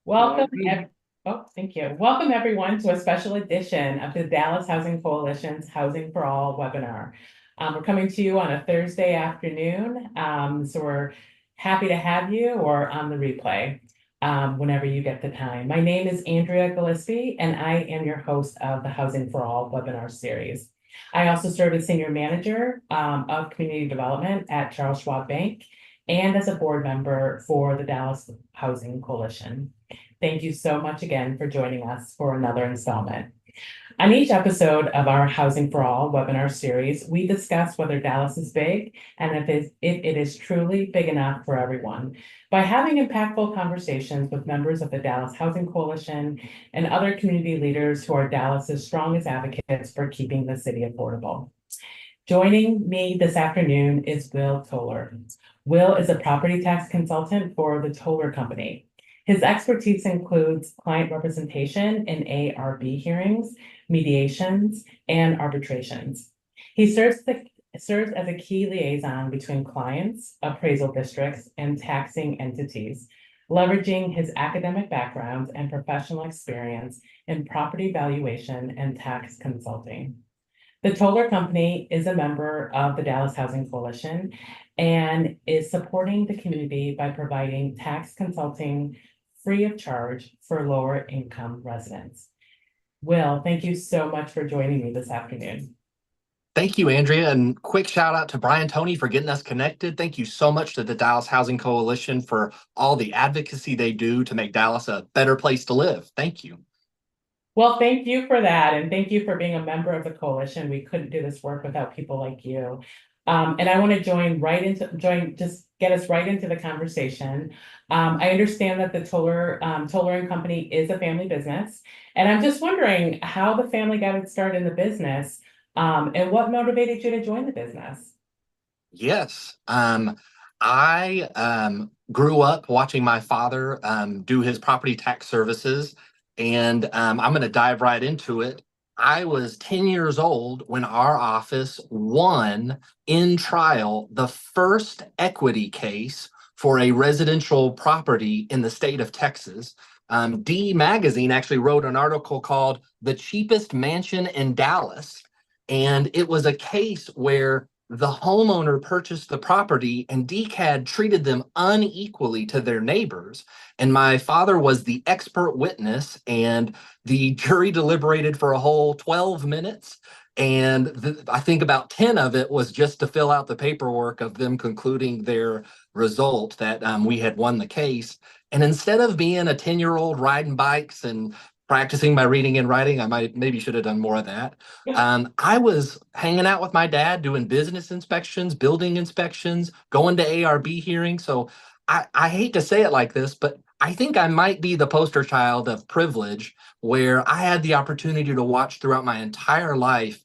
Welcome, thank you. Welcome everyone to a special edition of the Dallas Housing Coalition's Housing for All webinar. We're coming to you on a Thursday afternoon, so we're happy to have you or on the replay whenever you get the time. My name is Andrea Gillespie, and I am your host of the Housing for All webinar series. I also serve as Senior Manager of Community Development at Charles Schwab Bank and as a board member for the Dallas Housing Coalition. Thank you so much again for joining us for another installment. On each episode of our Housing for All webinar series, we discuss whether Dallas is big and if it is truly big enough for everyone. By having impactful conversations with members of the Dallas Housing Coalition and other community leaders who are Dallas's strongest advocates for keeping the city affordable. Joining me this afternoon is Will Toler. Will is a property tax consultant for the Toler Company. His expertise includes client representation in ARB hearings, mediations, and arbitrations. He serves as a key liaison between clients, appraisal districts, and taxing entities, leveraging his academic background and professional experience in property valuation and tax consulting. The Toler Company is a member of the Dallas Housing Coalition and is supporting the community by providing tax consulting free of charge for lower income residents. Will, thank you so much for joining me this afternoon. Thank you, Andrea, and quick shout out to Brian Toney for getting us connected. Thank you so much to the Dallas Housing Coalition for all the advocacy they do to make Dallas a better place to live. Thank you. Well, thank you for that, and thank you for being a member of the coalition. We couldn't do this work without people like you. And I want to just get us right into the conversation. I understand that the Toler and Company is a family business, and I'm just wondering how the family got its start in the business, and what motivated you to join the business? Yes. I grew up watching my father do his property tax services, and I'm going to dive right into it. I was 10 years old when our office won in trial the first equity case for a residential property in the state of Texas. D Magazine actually wrote an article called "The Cheapest Mansion in Dallas," and it was a case where the homeowner purchased the property and DCAD treated them unequally to their neighbors. And my father was the expert witness, and the jury deliberated for a whole 12 minutes. And I think about 10 of it was just to fill out the paperwork of them concluding their result that we had won the case. And instead of being a 10-year-old riding bikes and practicing my reading and writing, I maybe should have done more of that. I was hanging out with my dad doing business inspections, building inspections, going to ARB hearings. So I hate to say it like this, but I think I might be the poster child of privilege, where I had the opportunity to watch throughout my entire life,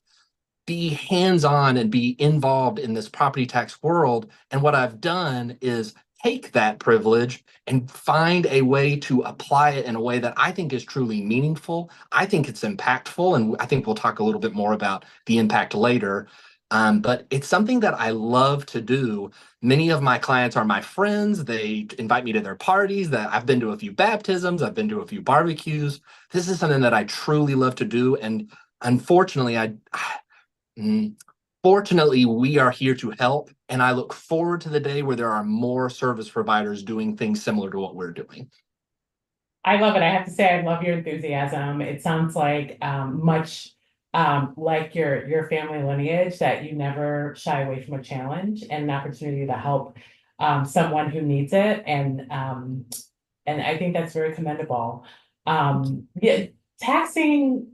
be hands-on and be involved in this property tax world. And what I've done is take that privilege and find a way to apply it in a way that I think is truly meaningful. I think it's impactful, and I think we'll talk a little bit more about the impact later. But it's something that I love to do. Many of my clients are my friends. They invite me to their parties. That I've been to a few baptisms, I've been to a few barbecues. This is something that I truly love to do. And unfortunately, fortunately, we are here to help, and I look forward to the day where there are more service providers doing things similar to what we're doing. I love it. I have to say, I love your enthusiasm. It sounds like much like your family lineage, that you never shy away from a challenge and an opportunity to help someone who needs it. And I think that's very commendable. Yeah, taxing,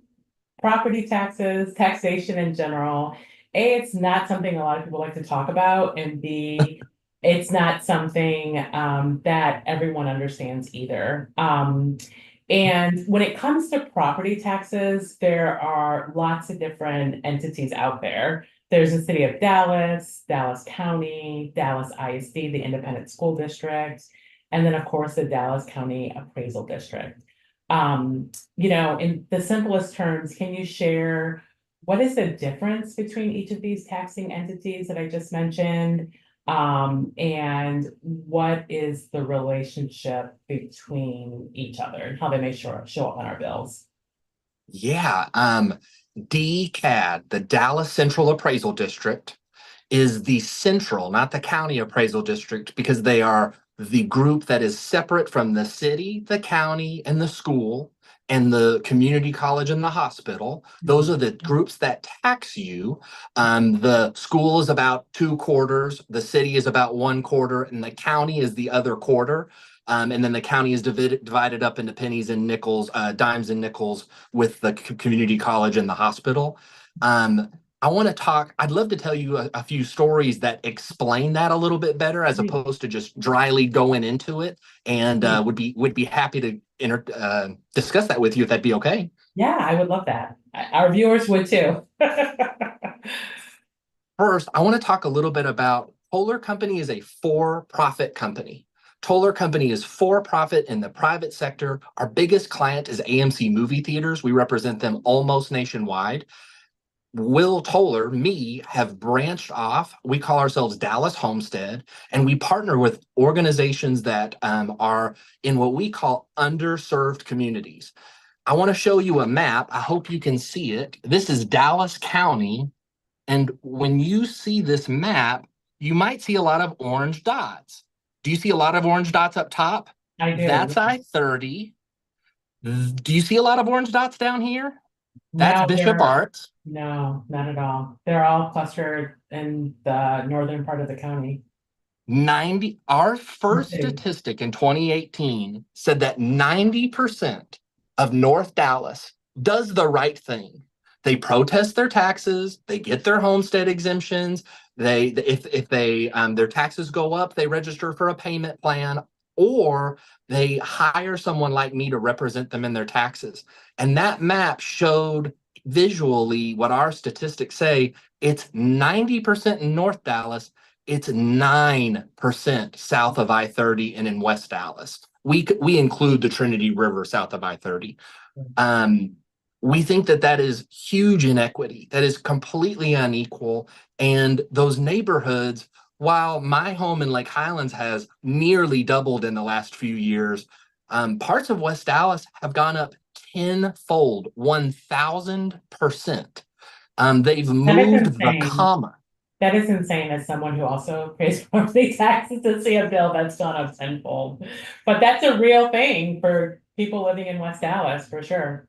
property taxes, taxation in general, A, it's not something a lot of people like to talk about, and B, it's not something that everyone understands either. And when it comes to property taxes, there are lots of different entities out there. There's the city of Dallas, Dallas County, Dallas ISD, the Independent School District, and then of course the Dallas County Appraisal District. In the simplest terms, can you share what is the difference between each of these taxing entities that I just mentioned? And what is the relationship between each other and how they may show up on our bills? Yeah. DCAD, the Dallas Central Appraisal District, is the central, not the county appraisal district, because they are the group that is separate from the city, the county, and the school, and the community college and the hospital. Those are the groups that tax you. The school is about 2 quarters, the city is about 1 quarter, and the county is the other quarter. And then the county is divided up into pennies and nickels, dimes and nickels with the community college and the hospital. Um, I'd love to tell you a few stories that explain that a little bit better as Great. opposed to just dryly going into it, and Great. would be happy to discuss that with you if that'd be okay. Yeah, I would love that. Our viewers would too. First, I want to talk a little bit about Toler Company is a for-profit company. Toler Company is for-profit in the private sector. Our biggest client is AMC movie theaters. We represent them almost nationwide. Will Toler, me, have branched off. We call ourselves Dallas Homestead, and we partner with organizations that are in what we call underserved communities. I want to show you a map. I hope you can see it. This is Dallas County. And when you see this map, you might see a lot of orange dots. Do you see a lot of orange dots up top? I do. That's I-30. Do you see a lot of orange dots down here? That's No, Bishop Arts. no, not at all. They're all clustered in the northern part of the county. Our Or first city. statistic in 2018 said that 90% of North Dallas does the right thing. They protest their taxes, they get their homestead exemptions, if they their taxes go up, they register for a payment plan, or they hire someone like me to represent them in their taxes. And that map showed visually what our statistics say. It's 90% in North Dallas, it's 9% south of I-30 and in West Dallas. We include the Trinity River south of I-30. Um, we think that that is huge inequity. That is completely unequal. And those neighborhoods, while my home in Lake Highlands has nearly doubled in the last few years, parts of West Dallas have gone up tenfold, 1,000%. They've That is moved the insane. comma. That is insane as someone who also pays property taxes to see a bill that's gone up tenfold. But that's a real thing for people living in West Dallas, for sure.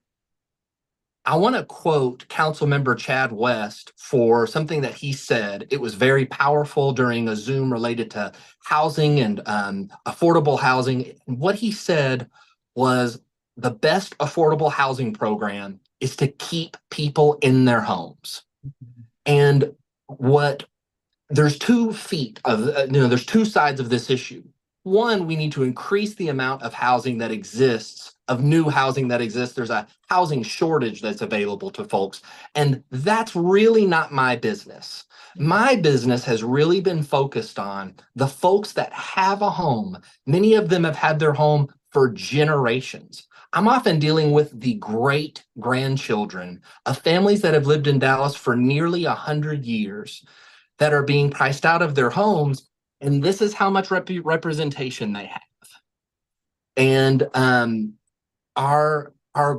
I want to quote Councilmember Chad West for something that he said. It was very powerful during a Zoom related to housing and affordable housing. What he said was the best affordable housing program is to keep people in their homes. And what there's 2 feet of there's two sides of this issue. One, we need to increase the amount of housing that exists, of new housing that exists. There's a housing shortage that's available to folks, and that's really not my business. My business has really been focused on the folks that have a home. Many of them have had their home for generations. I'm often dealing with the great grandchildren of families that have lived in Dallas for nearly 100 years, that are being priced out of their homes. And this is how much representation they have. And our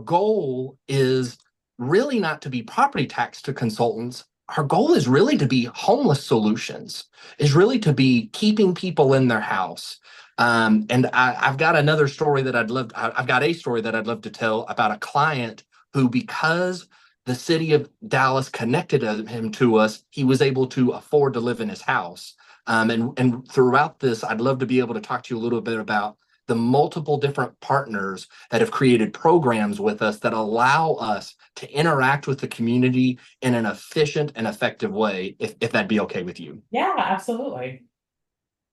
goal is really not to be property tax to consultants. Our goal is really to be homeless solutions, is really to be keeping people in their house. And I've got another story that I've got a story that I'd love to tell about a client who, because the city of Dallas connected him to us, he was able to afford to live in his house. And throughout this, I'd love to be able to talk to you a little bit about the multiple different partners that have created programs with us that allow us to interact with the community in an efficient and effective way, if that'd be okay with you. Yeah, absolutely.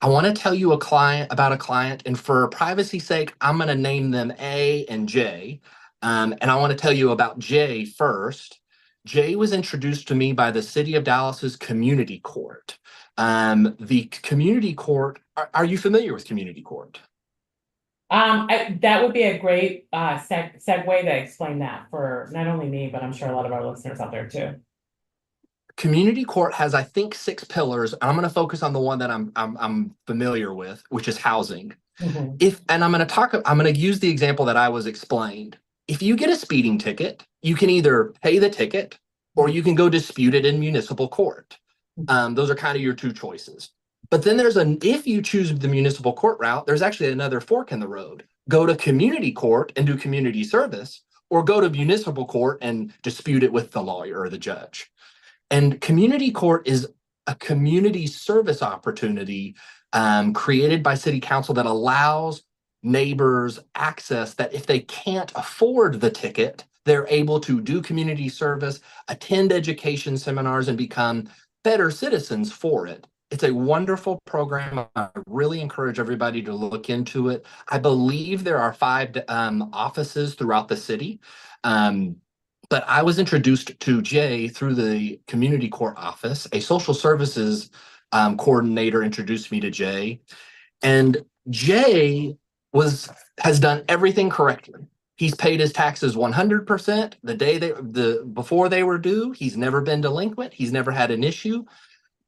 I want to tell you about a client, and for privacy's sake, I'm going to name them A and J. And I want to tell you about J first. Jay was introduced to me by the City of Dallas's Community Court. The Community Court, are you familiar with Community Court? That would be a great segue to explain that for not only me, but I'm sure a lot of our listeners out there too. Community court has, I think, 6 pillars. I'm going to focus on the one that I'm familiar with, which is housing. Mhm. If and I'm going to use the example that I was explained. If you get a speeding ticket, you can either pay the ticket or you can go dispute it in municipal court. Those are kind of your two choices. But then if you choose the municipal court route, there's actually another fork in the road. Go to community court and do community service, or go to municipal court and dispute it with the lawyer or the judge. And community court is a community service opportunity created by city council that allows neighbors access that if they can't afford the ticket, they're able to do community service, attend education seminars, and become better citizens for it. It's a wonderful program. I really encourage everybody to look into it. I believe there are 5 offices throughout the city. Um, but I was introduced to Jay through the community court office. A social services coordinator introduced me to Jay, and Jay was has done everything correctly. He's paid his taxes 100% before they were due. He's never been delinquent. He's never had an issue.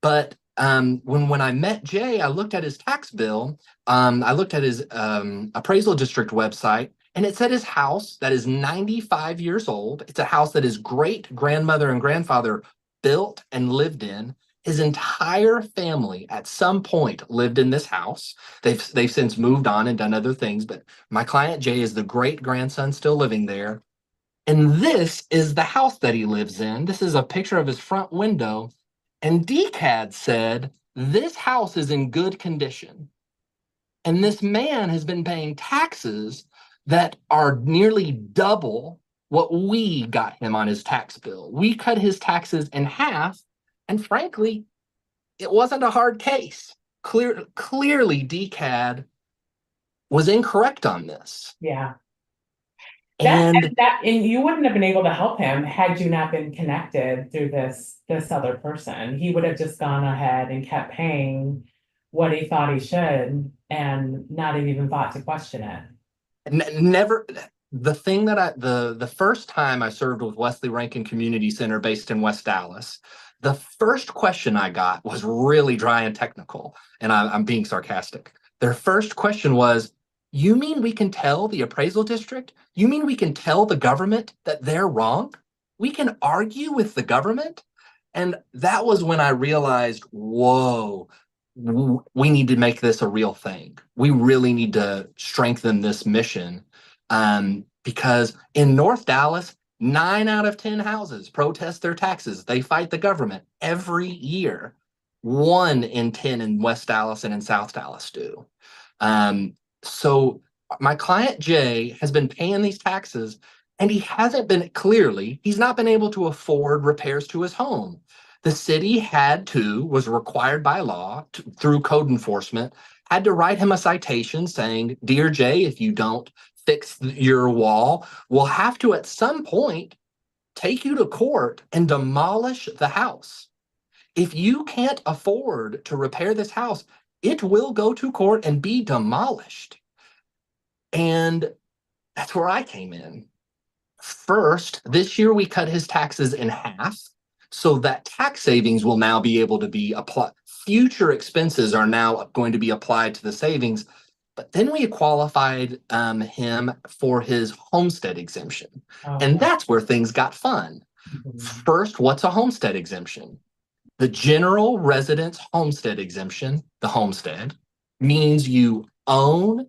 But when I met Jay, I looked at his tax bill. I looked at his appraisal district website, and it said his house that is 95 years old. It's a house that his great grandmother and grandfather built and lived in. His entire family at some point lived in this house. They've since moved on and done other things, but my client Jay is the great grandson still living there. And this is the house that he lives in. This is a picture of his front window. And DCAD said, this house is in good condition. And this man has been paying taxes that are nearly double what we got him on his tax bill. We cut his taxes in half. And frankly, it wasn't a hard case. Clearly, DCAD was incorrect on this. Yeah. And And you wouldn't have been able to help him had you not been connected through this other person. He would have just gone ahead and kept paying what he thought he should and not have even thought to question it. never the thing that the first time I served with Wesley Rankin Community Center based in West Dallas, the first question I got was really dry and technical, and I'm being sarcastic. Their first question was, you mean we can tell the appraisal district? You mean we can tell the government that they're wrong? We can argue with the government? And that was when I realized, whoa, we need to make this a real thing. We really need to strengthen this mission, because in North Dallas, 9 out of 10 houses protest their taxes. They fight the government every year. 1 in 10 in West Dallas and in South Dallas do. So my client Jay has been paying these taxes, and he's not been able to afford repairs to his home. The city was required by law through code enforcement, had to write him a citation saying, Dear Jay, if you don't fix your wall, we'll have to at some point take you to court and demolish the house. If you can't afford to repair this house, it will go to court and be demolished. And that's where I came in. First, this year we cut his taxes in half, so that tax savings will now be able to be applied. Future expenses are now going to be applied to the savings. But then we qualified him for his homestead exemption. And Okay. that's where things got fun. Mhm. First, what's a homestead exemption? The general residence homestead exemption, the homestead, means you own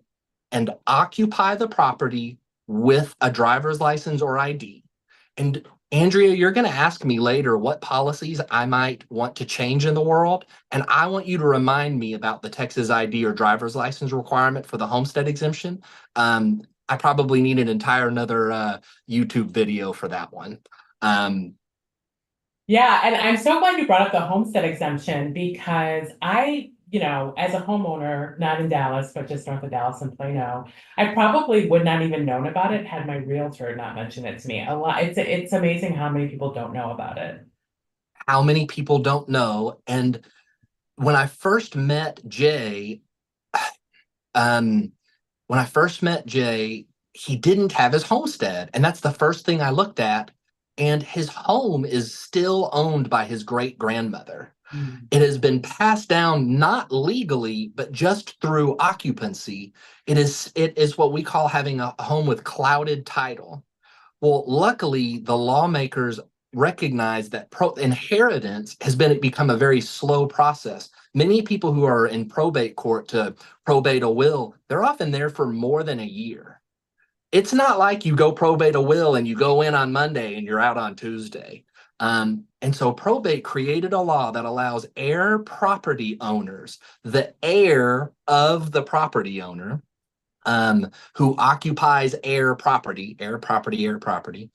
and occupy the property with a driver's license or ID. And Andrea, you're going to ask me later what policies I might want to change in the world. And I want you to remind me about the Texas ID or driver's license requirement for the homestead exemption. I probably need an entire another YouTube video for that one. Um, Yeah, and I'm so glad you brought up the homestead exemption because as a homeowner, not in Dallas, but just north of Dallas and Plano, I probably would not even known about it had my realtor not mentioned it to me. It's amazing how many people don't know about it. how many people don't know? And when I first met Jay, um, he didn't have his homestead. And that's the first thing I looked at. and his home is still owned by his great grandmother. Mm. It has been passed down not legally, but just through occupancy. It is what we call having a home with clouded title. Well, luckily, the lawmakers recognize that inheritance has been become a very slow process. Many people who are in probate court to probate a will, they're often there for more than a year. It's not like you go probate a will and you go in on Monday and you're out on Tuesday. And so probate created a law that allows heir property owners, the heir of the property owner, who occupies heir property, heir property.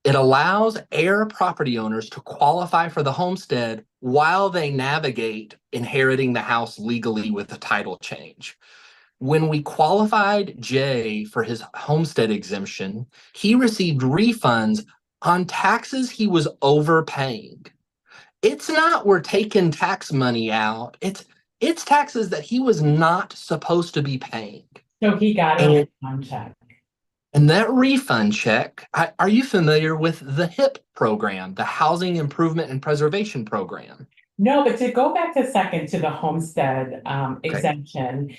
It allows heir property owners to qualify for the homestead while they navigate inheriting the house legally with a title change. When we qualified Jay for his homestead exemption, he received refunds on taxes he was overpaying. It's not we're taking tax money out. It's taxes that he was not supposed to be paying. So he got a And refund check. and that refund check, are you familiar with the HIP program, the Housing Improvement and Preservation Program? No, but to go back a second to the homestead Okay. exemption,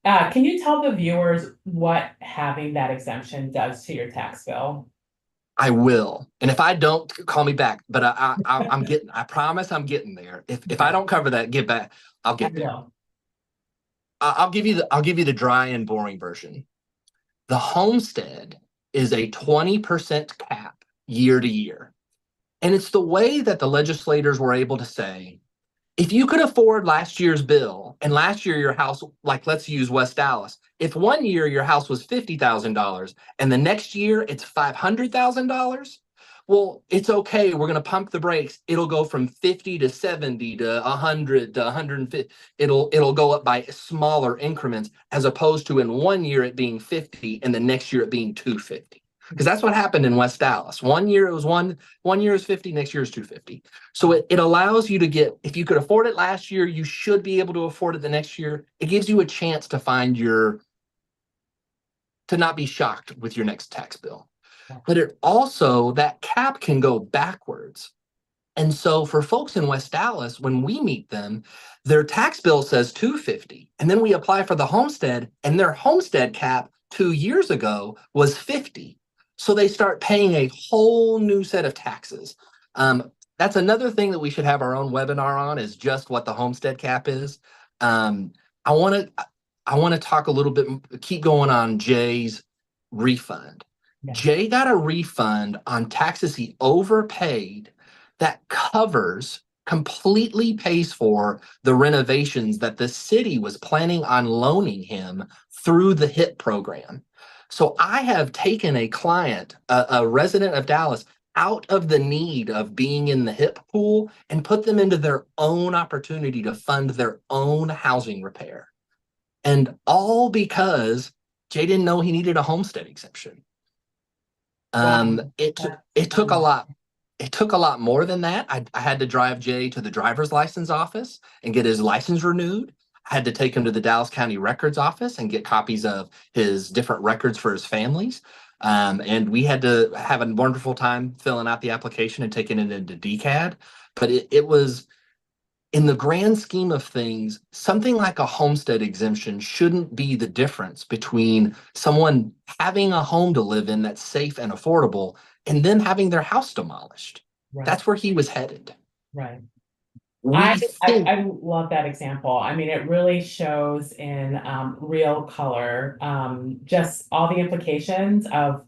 can you tell the viewers what having that exemption does to your tax bill? I will. And if I don't, call me back. But I'm getting, I promise I'm getting there. If I Okay, don't cover that, get back, I'll I get there. will. I'll give you the dry and boring version. The homestead is a 20% cap year to year. And it's the way that the legislators were able to say, if you could afford last year's bill and last year your house, like let's use West Dallas, if one year your house was $50,000 and the next year it's $500,000, well, it's okay. We're going to pump the brakes. It'll go from 50 to 70 to 100 to 150. It'll go up by smaller increments as opposed to in one year it being 50 and the next year it being 250. Because that's what happened in West Dallas. One year it was one year is 50, next year is 250. So it allows you to get, if you could afford it last year, you should be able to afford it the next year. It gives you a chance to to not be shocked with your next tax bill. But it also, that cap can go backwards. And so for folks in West Dallas, when we meet them, their tax bill says 250. And then we apply for the homestead, and their homestead cap 2 years ago was 50. So they start paying a whole new set of taxes. That's another thing that we should have our own webinar on, is just what the homestead cap is. Um, I want to I want to talk a little bit, keep going on Jay's refund. Yeah. Jay got a refund on taxes he overpaid that completely pays for the renovations that the city was planning on loaning him through the HIP program. So I have taken a client, a resident of Dallas, out of the need of being in the HIP pool and put them into their own opportunity to fund their own housing repair. And all because Jay didn't know he needed a homestead exemption. Wow, It that's it took a lot. It took a lot more than that. I had to drive Jay to the driver's license office and get his license renewed. I had to take him to the Dallas County Records Office and get copies of his different records for his families. And we had to have a wonderful time filling out the application and taking it into DCAD. But it was, in the grand scheme of things, something like a homestead exemption shouldn't be the difference between someone having a home to live in that's safe and affordable and them having their house demolished. right, That's where he was headed. right. We I think love that example. I mean, it really shows in real color just all the implications of,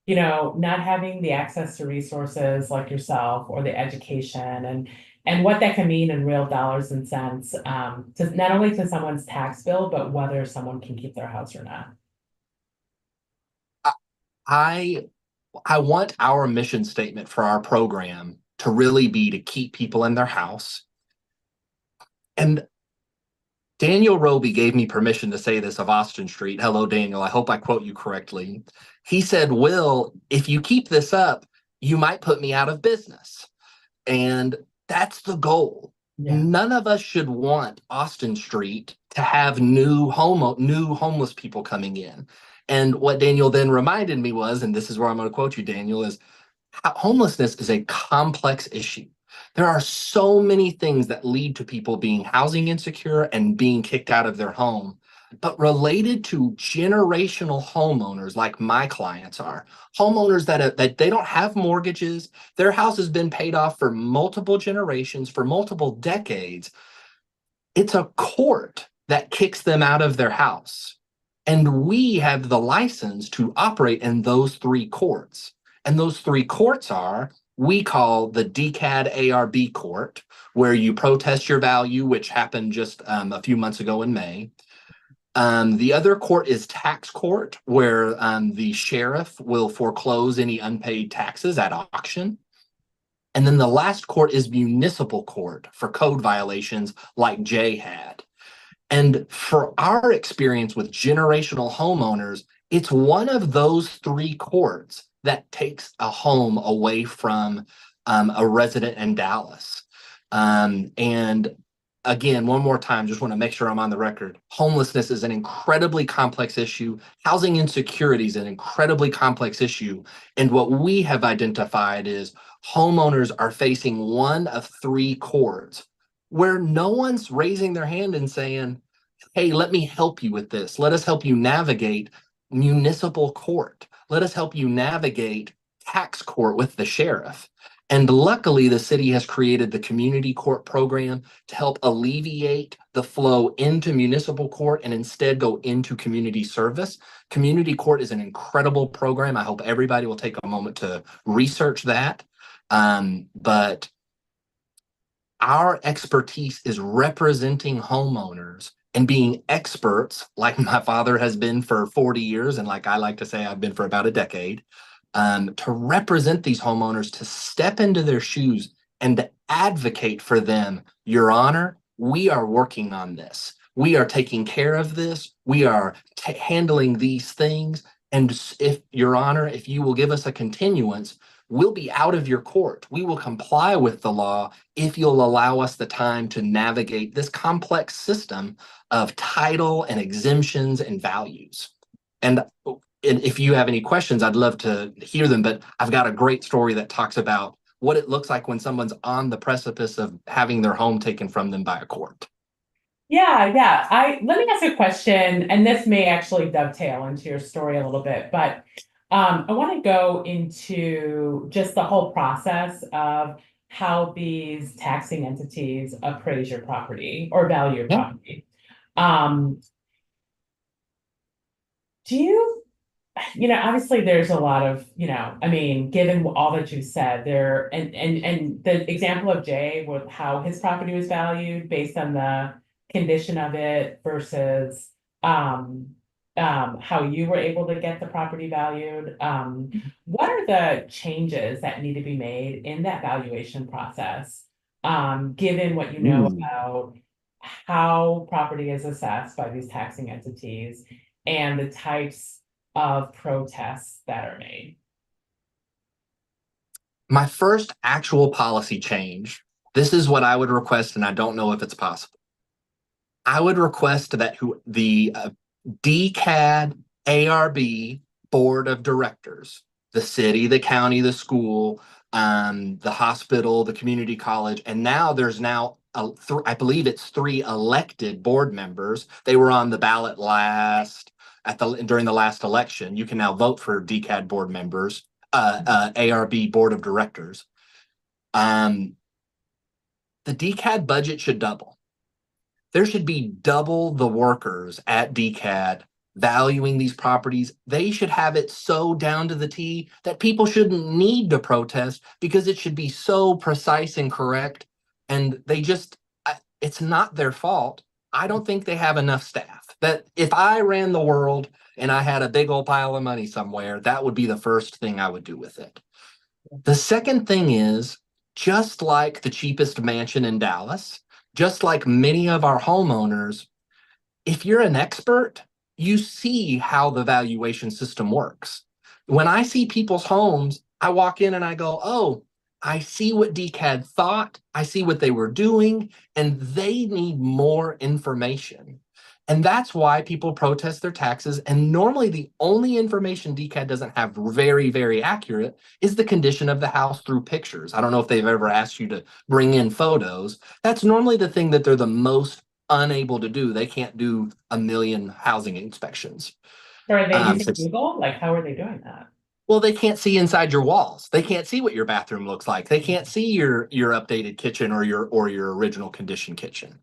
not having the access to resources like yourself or the education and what that can mean in real dollars and cents to not only to someone's tax bill, but whether someone can keep their house or not. I I want our mission statement for our program to really be to keep people in their house. And Daniel Roby gave me permission to say this of Austin Street. Hello, Daniel. I hope I quote you correctly. He said, Will, if you keep this up, you might put me out of business. And that's the goal. Yeah, None of us should want Austin Street to have new homeless people coming in. And what Daniel then reminded me was, and this is where I'm going to quote you, Daniel, is Homelessness is a complex issue. There are so many things that lead to people being housing insecure and being kicked out of their home. But related to generational homeowners, like my clients are, homeowners that they don't have mortgages, their house has been paid off for multiple generations, for multiple decades. It's a court that kicks them out of their house. And we have the license to operate in those three courts. And those three courts are, we call the DCAD ARB court, where you protest your value, which happened just a few months ago in May. The other court is tax court, where the sheriff will foreclose any unpaid taxes at auction. And then the last court is municipal court for code violations like Jay had. And for our experience with generational homeowners, it's one of those three courts that takes a home away from a resident in Dallas. And again, one more time, just want to make sure I'm on the record. Homelessness is an incredibly complex issue. Housing insecurity is an incredibly complex issue. And what we have identified is homeowners are facing one of three courts where no one's raising their hand and saying, hey, let me help you with this. Let us help you navigate municipal court. Let us help you navigate tax court with the sheriff. And luckily, the city has created the community court program to help alleviate the flow into municipal court and instead go into community service. Community court is an incredible program. I hope everybody will take a moment to research that. But our expertise is representing homeowners and being experts, like my father has been for 40 years, and like I like to say, I've been for about a decade, to represent these homeowners, to step into their shoes and to advocate for them. Your Honor, we are working on this. We are taking care of this. We are handling these things. And if, Your Honor, if you will give us a continuance, we'll be out of your court. We will comply with the law if you'll allow us the time to navigate this complex system of title and exemptions and values. And if you have any questions, I'd love to hear them, but I've got a great story that talks about what it looks like when someone's on the precipice of having their home taken from them by a court. Yeah. Let me ask you a question, and this may actually dovetail into your story a little bit, but I want to go into just the whole process of how these taxing entities appraise your property or value your Yeah. property. Um, do you, obviously there's a lot of, I mean, given all that you said there, and the example of Jay with how his property was valued based on the condition of it versus how you were able to get the property valued. What are the changes that need to be made in that valuation process? Given what you know Ooh. about how property is assessed by these taxing entities and the types of protests that are made. My first actual policy change, this is what I would request, and I don't know if it's possible. I would request that the DCAD ARB board of directors, the city, the county, the school, the hospital, the community college, and now there's I believe it's three elected board members. They were on the ballot during the last election. You can now vote for DCAD board members, ARB board of directors. The DCAD budget should double. There should be double the workers at DCAD valuing these properties. They should have it so down to the T that people shouldn't need to protest because it should be so precise and correct. And it's not their fault. I don't think they have enough staff. That if I ran the world and I had a big old pile of money somewhere, that would be the first thing I would do with it. The second thing is, just like the cheapest mansion in Dallas, just like many of our homeowners, if you're an expert, you see how the valuation system works. When I see people's homes, I walk in and I go, oh, I see what DCAD thought, I see what they were doing, and they need more information. And that's why people protest their taxes. And normally, the only information DCAD doesn't have very, very accurate is the condition of the house through pictures. I don't know if they've ever asked you to bring in photos. That's normally the thing that they're the most unable to do. They can't do a million housing inspections. Or are they using So Google? Like, how are they doing that? well, they can't see inside your walls. They can't see what your bathroom looks like. They can't see your updated kitchen or your original condition kitchen.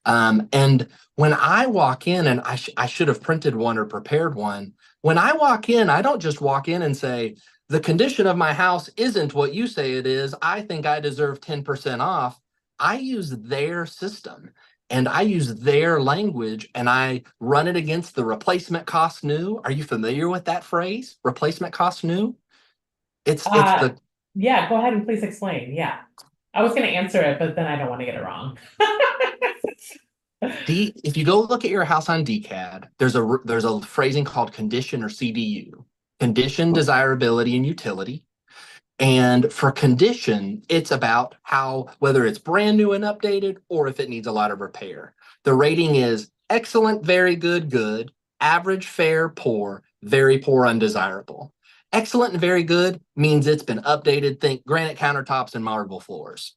And when I walk in, and I should have printed one or prepared one. When I walk in, I don't just walk in and say, the condition of my house isn't what you say it is. I think I deserve 10% off. I use their system and I use their language and I run it against the replacement cost new. Are you familiar with that phrase? Replacement cost new? It's Uh, the yeah, go ahead and please explain. Yeah. I was gonna answer it, but then I don't want to get it wrong. D. If you go look at your house on DCAD, there's a phrasing called condition or CDU, condition, desirability, and utility. And for condition, it's about how, whether it's brand new and updated or if it needs a lot of repair. The rating is excellent, very good, good, average, fair, poor, very poor, undesirable. Excellent and very good means it's been updated. Think granite countertops and marble floors.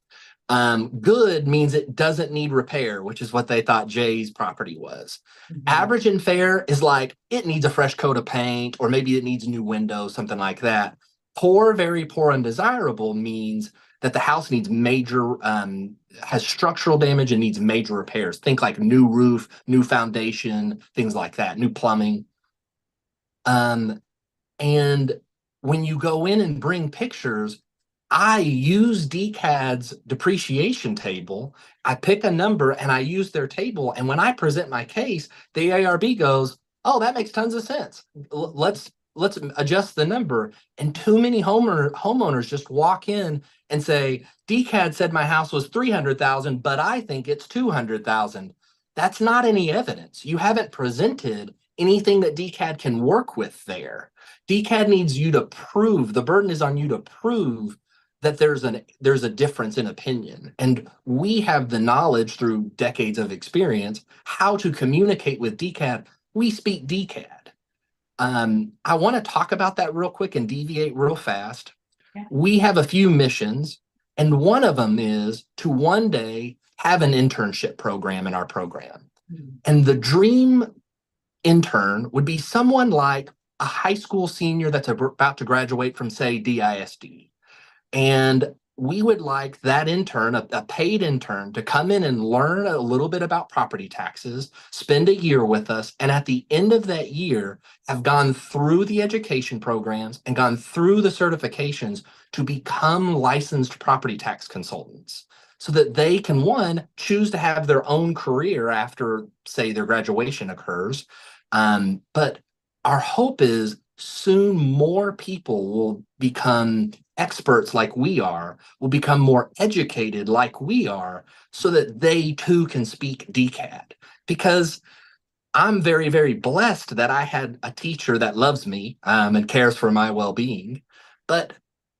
Good means it doesn't need repair, which is what they thought Jay's property was. Mhm. Average and fair is like it needs a fresh coat of paint, or maybe it needs new windows, something like that. Poor, very poor, undesirable means that the house needs major, has structural damage and needs major repairs. Think like new roof, new foundation, things like that, new plumbing. Um, and when you go in and bring pictures, I use DCAD's depreciation table. I pick a number and I use their table. And when I present my case, the ARB goes, "Oh, that makes tons of sense. Let's adjust the number." And too many homeowners just walk in and say, "DCAD said my house was 300,000, but I think it's 200,000." That's not any evidence. You haven't presented anything that DCAD can work with there. DCAD needs you to prove, the burden is on you to prove that there's a difference in opinion. And we have the knowledge through decades of experience how to communicate with DCAD. We speak DCAD. I want to talk about that real quick and deviate real fast. Yeah. We have a few missions, and one of them is to one day have an internship program in our program. Mhm. And the dream intern would be someone like a high school senior that's about to graduate from, say, DISD. And we would like that intern, a paid intern, to come in and learn a little bit about property taxes, spend a year with us, and at the end of that year, have gone through the education programs and gone through the certifications to become licensed property tax consultants so that they can, one, choose to have their own career after, say, their graduation occurs. But our hope is soon more people will become experts like we are, will become more educated like we are, so that they too can speak DCAD. Because I'm very, very blessed that I had a teacher that loves me and cares for my well being. But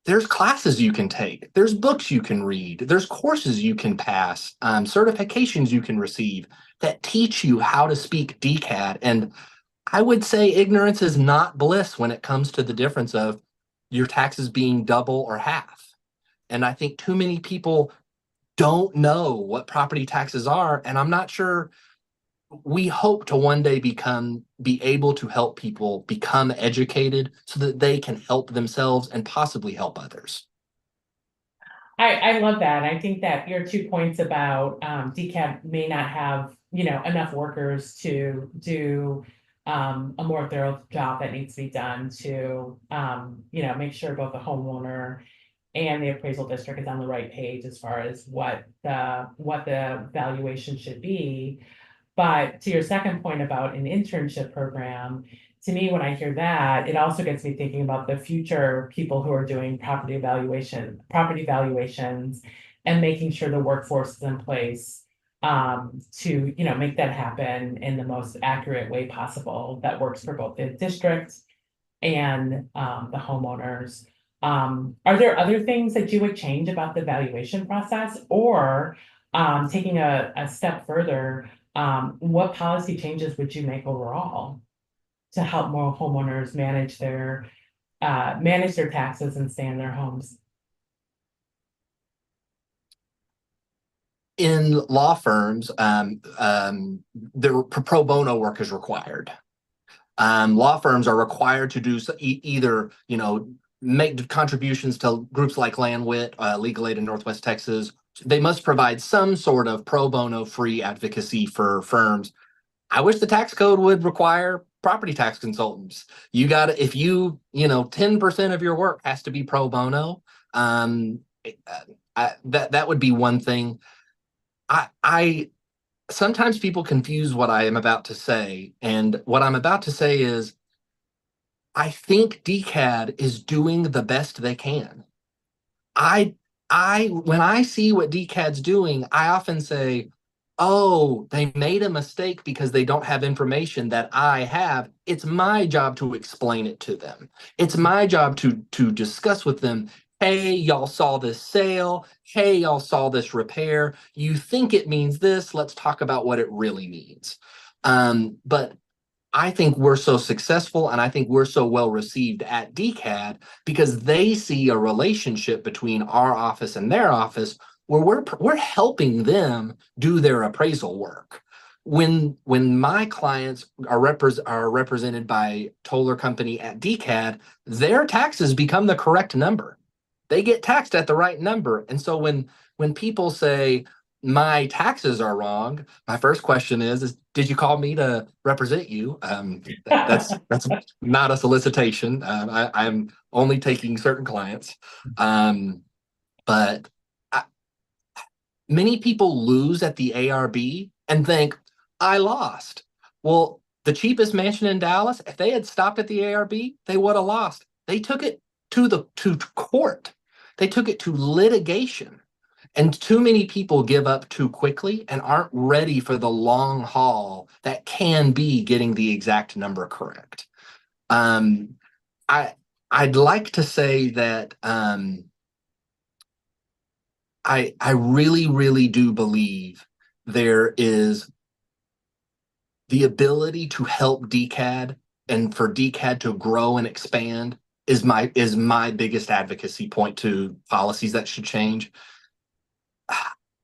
there's classes you can take, there's books you can read, there's courses you can pass, certifications you can receive that teach you how to speak DCAD. And I would say ignorance is not bliss when it comes to the difference of your taxes being double or half. And I think too many people don't know what property taxes are. And I'm not sure, we hope to one day be able to help people become educated so that they can help themselves and possibly help others. I love that. I think that your 2 points about DCAT may not have, enough workers to do a more thorough job that needs to be done to, make sure both the homeowner and the appraisal district is on the right page as far as what the valuation should be. But to your second point about an internship program, to me, when I hear that, it also gets me thinking about the future people who are doing property valuations, and making sure the workforce is in place to, make that happen in the most accurate way possible that works for both the district and the homeowners. Are there other things that you would change about the valuation process, or taking a step further? What policy changes would you make overall to help more homeowners manage their taxes and stay in their homes? In law firms, the pro bono work is required. Law firms are required to do either, make contributions to groups like Landwit, Legal Aid in Northwest Texas. They must provide some sort of pro bono free advocacy for firms. I wish the tax code would require property tax consultants. You got to, if 10% of your work has to be pro bono. Um, that would be one thing. I sometimes people confuse what I am about to say, and what I'm about to say is I think DCAD is doing the best they can. I when I see what DCAD's doing, I often say, "Oh, they made a mistake because they don't have information that I have." It's my job to explain it to them. It's my job to discuss with them, "Hey, y'all saw this sale. Hey, y'all saw this repair. You think it means this. Let's talk about what it really means." But I think we're so successful and I think we're so well received at DCAD because they see a relationship between our office and their office where we're helping them do their appraisal work. When my clients are represented by Toler Company at DCAD, their taxes become the correct number. They get taxed at the right number. And so when people say my taxes are wrong, my first question is did you call me to represent you? That's not a solicitation. I'm only taking certain clients. But I, many people lose at the ARB and think, I lost. Well, the cheapest mansion in Dallas, if they had stopped at the ARB, they would have lost. They took it to court. They took it to litigation. And too many people give up too quickly and aren't ready for the long haul that can be getting the exact number correct. Um, I I'd like to say that I really, really do believe there is the ability to help DCAD and for DCAD to grow and expand is my biggest advocacy point to policies that should change.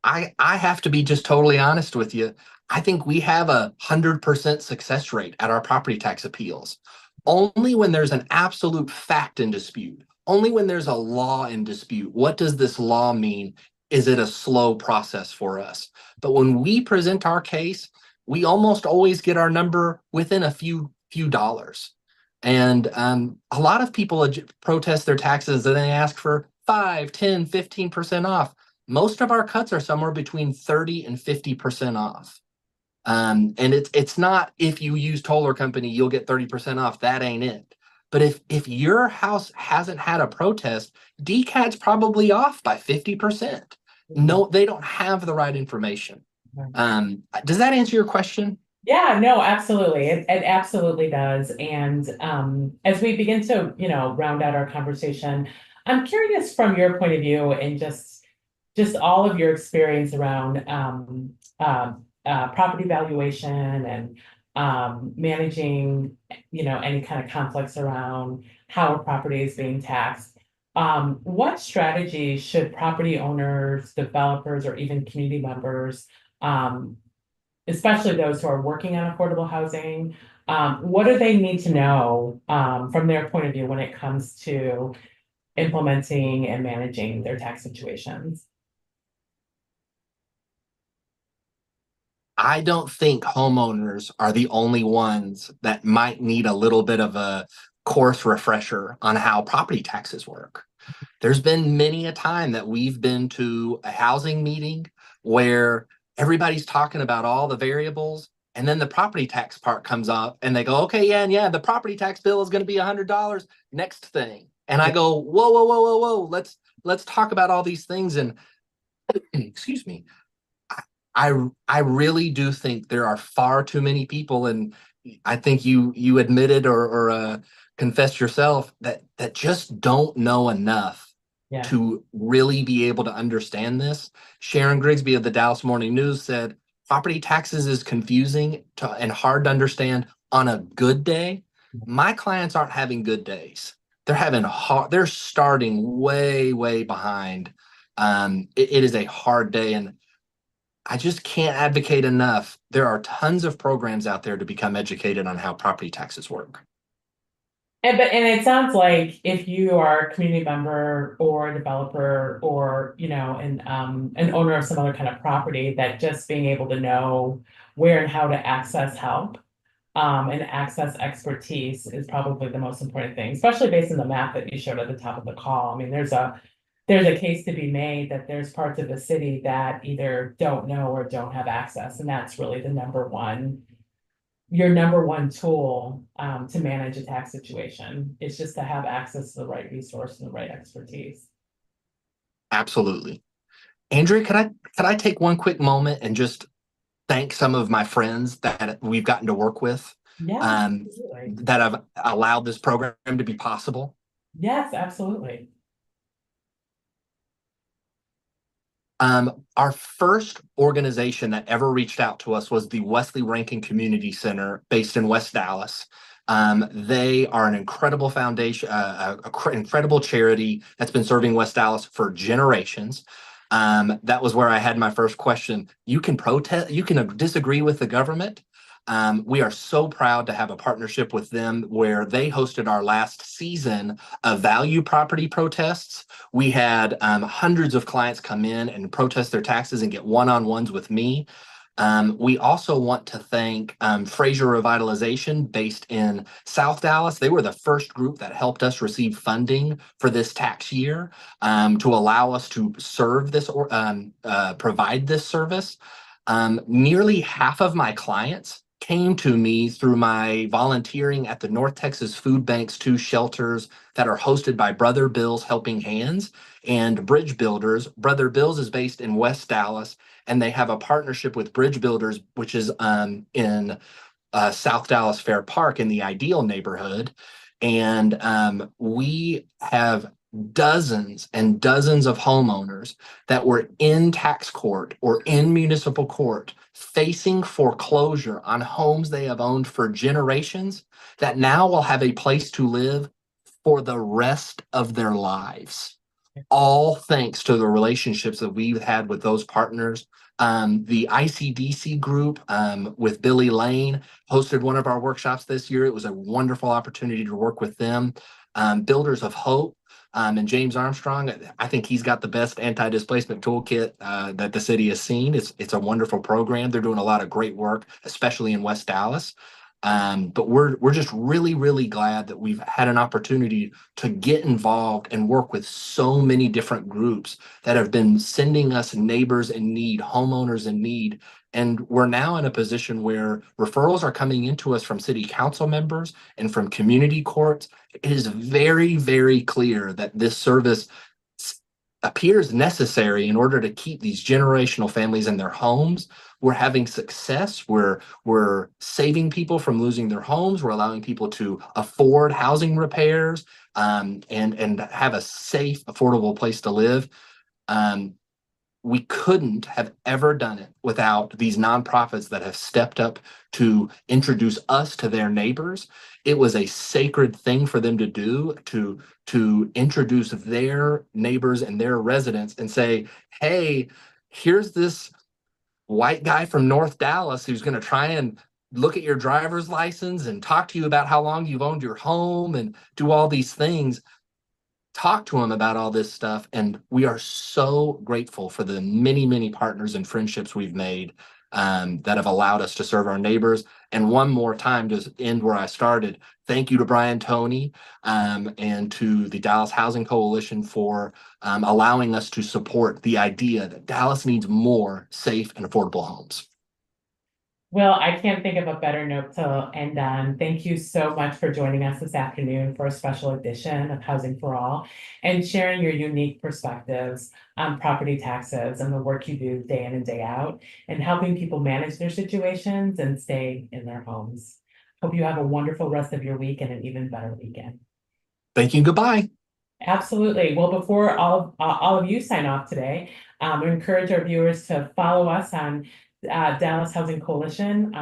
I have to be just totally honest with you. I think we have 100% success rate at our property tax appeals. Only when there's an absolute fact in dispute, only when there's a law in dispute. What does this law mean? Is it a slow process for us? But when we present our case, we almost always get our number within a few dollars. And a lot of people protest their taxes and they ask for 5, 10, 15% off. Most of our cuts are somewhere between 30 and 50% off. And it's not if you use Toller Company, you'll get 30% off. That ain't it. But if your house hasn't had a protest, DCAD's probably off by 50%. No, they don't have the right information. Does that answer your question? Yeah, no, absolutely. It absolutely does. And as we begin to, round out our conversation, I'm curious from your point of view and just all of your experience around property valuation and managing, any kind of conflicts around how a property is being taxed. What strategies should property owners, developers, or even community members, especially those who are working on affordable housing, what do they need to know from their point of view when it comes to implementing and managing their tax situations? I don't think homeowners are the only ones that might need a little bit of a course refresher on how property taxes work. There's been many a time that we've been to a housing meeting where everybody's talking about all the variables, and then the property tax part comes up and they go, okay, yeah, and yeah, the property tax bill is going to be $100. Next thing. And I go, whoa, whoa, whoa, whoa, whoa. Let's talk about all these things. And excuse me. I really do think there are far too many people, and I think you admitted or confessed yourself that just don't know enough Yeah. to really be able to understand this. Sharon Grigsby of the Dallas Morning News said property taxes is confusing and hard to understand on a good day. My clients aren't having good days. They're starting way, way behind. It is a hard day, and I just can't advocate enough. There are tons of programs out there to become educated on how property taxes work. And it sounds like if you are a community member or a developer or, an owner of some other kind of property, that just being able to know where and how to access help, and access expertise is probably the most important thing, especially based on the map that you showed at the top of the call. I mean, there's a case to be made that there's parts of the city that either don't know or don't have access, and that's really your number one tool to manage a tax situation is just to have access to the right resource and the right expertise. Absolutely. Andrea, could I take one quick moment and just thank some of my friends that we've gotten to work with, Yeah, um, absolutely. that have allowed this program to be possible? Yes, absolutely. Our first organization that ever reached out to us was the Wesley Rankin Community Center based in West Dallas. They are an incredible foundation, incredible charity that's been serving West Dallas for generations. That was where I had my first question. You can protest, you can disagree with the government. We are so proud to have a partnership with them where they hosted our last season of value property protests. We had hundreds of clients come in and protest their taxes and get one-on-ones with me. We also want to thank Fraser Revitalization based in South Dallas. They were the first group that helped us receive funding for this tax year to allow us to serve this or provide this service. Nearly half of my clients came to me through my volunteering at the North Texas Food Bank's two shelters that are hosted by Brother Bill's Helping Hands and Bridge Builders. Brother Bill's is based in West Dallas, and they have a partnership with Bridge Builders, which is in South Dallas Fair Park in the Ideal neighborhood. And we have dozens and dozens of homeowners that were in tax court or in municipal court facing foreclosure on homes they have owned for generations that now will have a place to live for the rest of their lives, all thanks to the relationships that we've had with those partners. The ICDC group with Billy Lane hosted one of our workshops this year. It was a wonderful opportunity to work with them. Builders of Hope and James Armstrong, I think he's got the best anti-displacement toolkit that the city has seen. It's a wonderful program. They're doing a lot of great work, especially in West Dallas. But we're just really, really glad that we've had an opportunity to get involved and work with so many different groups that have been sending us neighbors in need, homeowners in need. And we're now in a position where referrals are coming into us from city council members and from community courts. It is very, very clear that this service appears necessary in order to keep these generational families in their homes. We're having success. We're saving people from losing their homes. We're allowing people to afford housing repairs and have a safe, affordable place to live. Um, we couldn't have ever done it without these nonprofits that have stepped up to introduce us to their neighbors. It was a sacred thing for them to do, to introduce their neighbors and their residents and say, hey, here's this white guy from North Dallas who's going to try and look at your driver's license and talk to you about how long you've owned your home and do all these things. Talk to him about all this stuff. And we are so grateful for the many, many partners and friendships we've made that have allowed us to serve our neighbors. And one more time, to end where I started, thank you to Brian Toney and to the Dallas Housing Coalition for allowing us to support the idea that Dallas needs more safe and affordable homes. Well, I can't think of a better note to end on. Thank you so much for joining us this afternoon for a special edition of Housing for All and sharing your unique perspectives on property taxes and the work you do day in and day out and helping people manage their situations and stay in their homes. Hope you have a wonderful rest of your week and an even better weekend. Thank you. Goodbye. Absolutely. Well, before all of you sign off today, we encourage our viewers to follow us on Dallas Housing Coalition,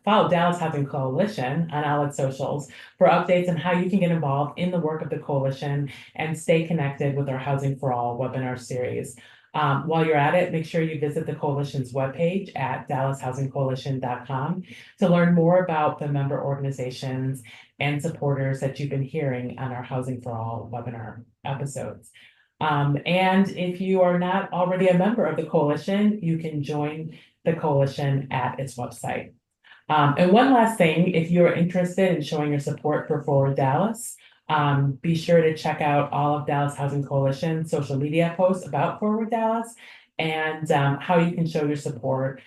follow Dallas Housing Coalition on all its socials for updates on how you can get involved in the work of the coalition and stay connected with our Housing for All webinar series. While you're at it, make sure you visit the coalition's webpage at dallashousingcoalition.com to learn more about the member organizations and supporters that you've been hearing on our Housing for All webinar episodes. And if you are not already a member of the coalition, you can join the coalition at its website. And one last thing, if you're interested in showing your support for Forward Dallas, be sure to check out all of Dallas Housing Coalition social media posts about Forward Dallas, and how you can show your support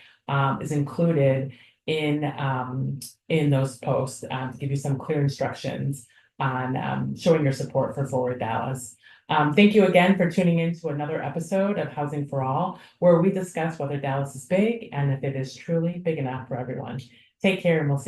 is included in those posts to give you some clear instructions on showing your support for Forward Dallas. Thank you again for tuning in to another episode of Housing for All, where we discuss whether Dallas is big and if it is truly big enough for everyone. Take care, and we'll see